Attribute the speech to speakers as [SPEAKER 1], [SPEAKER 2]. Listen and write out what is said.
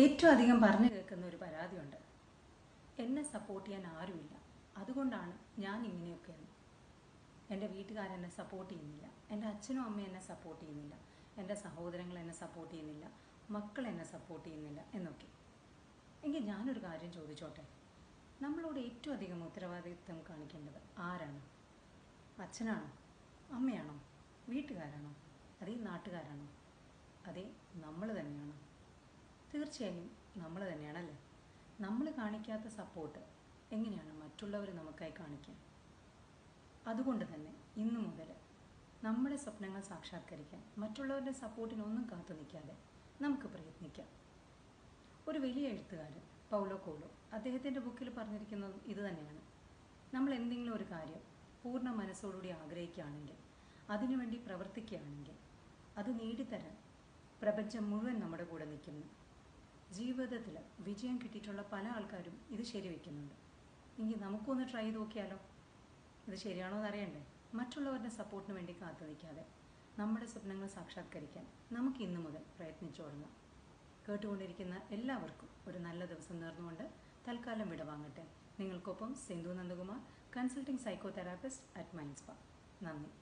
[SPEAKER 1] ഏറ്റവും അധികം പറഞ്ഞു കേൾക്കുന്ന ഒരു പരാതിയുണ്ട്. എന്നെ സപ്പോർട്ട് ചെയ്യാൻ ആരുമില്ല, അതുകൊണ്ടാണ് ഞാൻ ഇങ്ങനെയൊക്കെയെന്ന്. എൻ്റെ വീട്ടുകാരെന്നെ സപ്പോർട്ട് ചെയ്യുന്നില്ല, എൻ്റെ അച്ഛനും അമ്മയും എന്നെ സപ്പോർട്ട് ചെയ്യുന്നില്ല, എൻ്റെ സഹോദരങ്ങൾ എന്നെ സപ്പോർട്ട് ചെയ്യുന്നില്ല, മക്കൾ എന്നെ സപ്പോർട്ട് ചെയ്യുന്നില്ല എന്നൊക്കെ. എങ്കിൽ ഞാനൊരു കാര്യം ചോദിച്ചോട്ടെ, നമ്മളോട് ഏറ്റവും അധികം ഉത്തരവാദിത്വം കാണിക്കേണ്ടത് ആരാണ്? അച്ഛനാണോ? അമ്മയാണോ? വീട്ടുകാരാണോ? അതേ നാട്ടുകാരാണോ? അതേ നമ്മൾ തന്നെയാണോ? തീർച്ചയായും നമ്മൾ തന്നെയാണല്ലേ. നമ്മൾ കാണിക്കാത്ത സപ്പോർട്ട് എങ്ങനെയാണ് മറ്റുള്ളവർ നമുക്കായി കാണിക്കുക? അതുകൊണ്ട് തന്നെ ഇന്നു മുതൽ നമ്മുടെ സ്വപ്നങ്ങൾ സാക്ഷാത്കരിക്കാൻ മറ്റുള്ളവരുടെ സപ്പോർട്ടിനൊന്നും കാത്തു നിൽക്കാതെ നമുക്ക് പ്രയത്നിക്കാം. ഒരു വലിയ എഴുത്തുകാരൻ പൗലോ കോയ്ലോ അദ്ദേഹത്തിൻ്റെ ബുക്കിൽ പറഞ്ഞിരിക്കുന്നതും ഇത് തന്നെയാണ്. നമ്മൾ എന്തെങ്കിലും ഒരു കാര്യം പൂർണ്ണ മനസ്സോടുകൂടി ആഗ്രഹിക്കുകയാണെങ്കിൽ, അതിനുവേണ്ടി പ്രവർത്തിക്കുകയാണെങ്കിൽ, അത് നേടിത്തരാൻ പ്രപഞ്ചം മുഴുവൻ നമ്മുടെ കൂടെ നിൽക്കുന്നു. ജീവിതത്തിൽ വിജയം കിട്ടിയിട്ടുള്ള പല ആൾക്കാരും ഇത് ശരിവെക്കുന്നുണ്ട്. എങ്കിൽ നമുക്കൊന്ന് ട്രൈ ചെയ്ത് നോക്കിയാലോ? ഇത് ശരിയാണോ എന്നറിയണ്ടേ? മറ്റുള്ളവരുടെ സപ്പോർട്ടിന് വേണ്ടി കാത്തു നിൽക്കാതെ നമ്മുടെ സ്വപ്നങ്ങൾ സാക്ഷാത്കരിക്കാൻ നമുക്ക് ഇന്നു മുതൽ പ്രയത്നിച്ചു തുടങ്ങാം. കേട്ടുകൊണ്ടിരിക്കുന്ന എല്ലാവർക്കും ഒരു നല്ല ദിവസം നേർന്നുകൊണ്ട് തൽക്കാലം വിടവാങ്ങട്ടെ. നിങ്ങൾക്കൊപ്പം Sindhu Nandakumar, consulting psycho therapist at mind spa. നന്ദി.